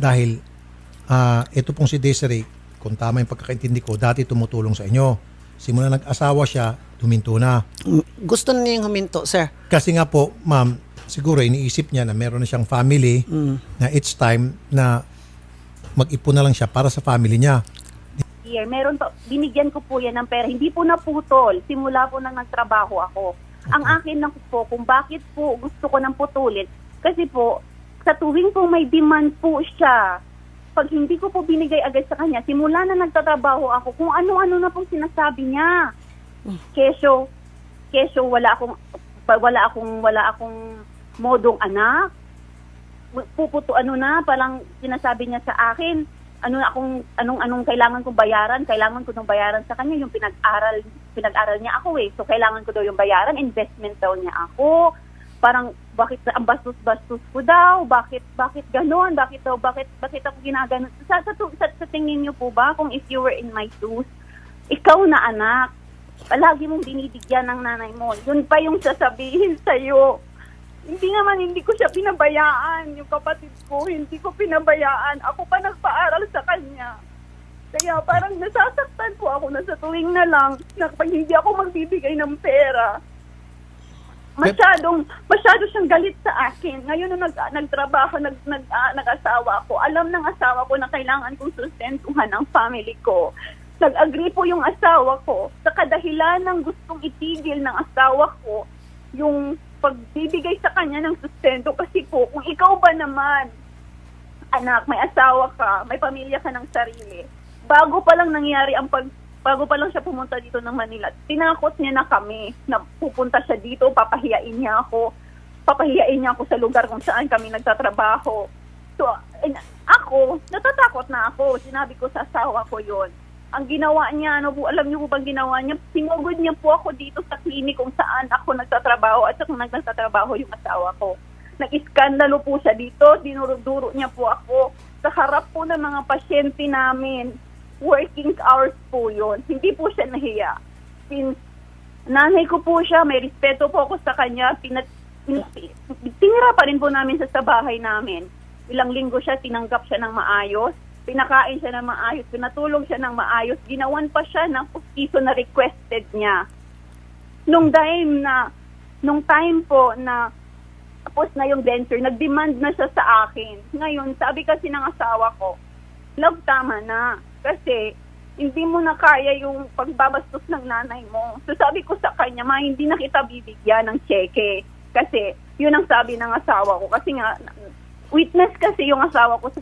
Dahil ito pong si Desiree, kung tama yung pagkakaintindi ko, dati tumutulong sa inyo. Simula nag-asawa siya, tuminto na. Gusto na niyang huminto, sir. Kasi nga po, ma'am, siguro iniisip niya na meron na siyang family, na it's time na mag-ipon na lang siya para sa family niya. Year, meron po, binigyan ko po yan ng pera. Hindi po naputol. Simula po nang nagtrabaho ako. Ang akin lang po, kung bakit po gusto ko nang putulin, kasi po, sa tuwing po may demand po siya, pag hindi ko po binigay agad sa kanya, simula na nagtatrabaho ako, kung ano-ano na pong sinasabi niya. Kesyo wala akong modong anak. Parang sinasabi niya sa akin, anong kailangan kong bayaran sa kanya, yung pinag-aral niya ako eh. So kailangan ko daw yung bayaran, investment daw niya ako. Parang bakit ang bastos-bastos ko daw? Bakit gano'n? Bakit ako ginaganon? Sa tingin niyo po ba, kung if you were in my shoes, ikaw na anak, palagi mong binibigyan ng nanay mo. Yun pa yung sasabihin sa'yo. Hindi ko siya pinabayaan. Yung kapatid ko, hindi ko pinabayaan. Ako pa nagpaaral sa kanya. Kaya parang nasasaktan po ako na sa tuwing na lang na pag hindi ako magbibigay ng pera. Masyado siyang galit sa akin. Ngayon nung nagtrabaho, nag-asawa ako, alam ng asawa ko na kailangan kong sustentuhan ang family ko. Nag-agree po yung asawa ko sa kadahilan ng gustong itigil ng asawa ko yung pagbibigay sa kanya ng sustento. Kasi po, kung ikaw ba naman, anak, may asawa ka, may pamilya ka ng sarili, bago pa lang siya pumunta dito ng Manila, tinakot niya na kami na pupunta siya dito, papahiyain niya ako sa lugar kung saan kami nagtatrabaho. So, ako, natatakot na ako. Sinabi ko sa asawa ko yon. Ang ginawa niya, alam niyo po bang ginawa niya? Sinugod niya po ako dito sa klinik kung saan ako nagtatrabaho at kung nagtatrabaho yung asawa ko. Nag-iskandalo po siya dito, dinuro-duro niya po ako sa harap po ng mga pasyente namin. Working hours po yun. Hindi po siya nahiya. Nanay ko po siya, may respeto po ako sa kanya. Tinira pa rin po namin sa bahay namin. Ilang linggo siya, tinanggap siya ng maayos. Pinakain siya ng maayos. Pinatulong siya ng maayos. Ginawan pa siya ng pustiso na requested niya. Nung time po na tapos na yung venture, nag-demand na siya sa akin. Ngayon, sabi kasi ng asawa ko, love, tama na. Kasi hindi mo na kaya yung pagbabastos ng nanay mo. So sabi ko sa kanya, hindi na kita bibigyan ng cheque. Kasi yun ang sabi ng asawa ko. Kasi nga, witness kasi yung asawa ko sa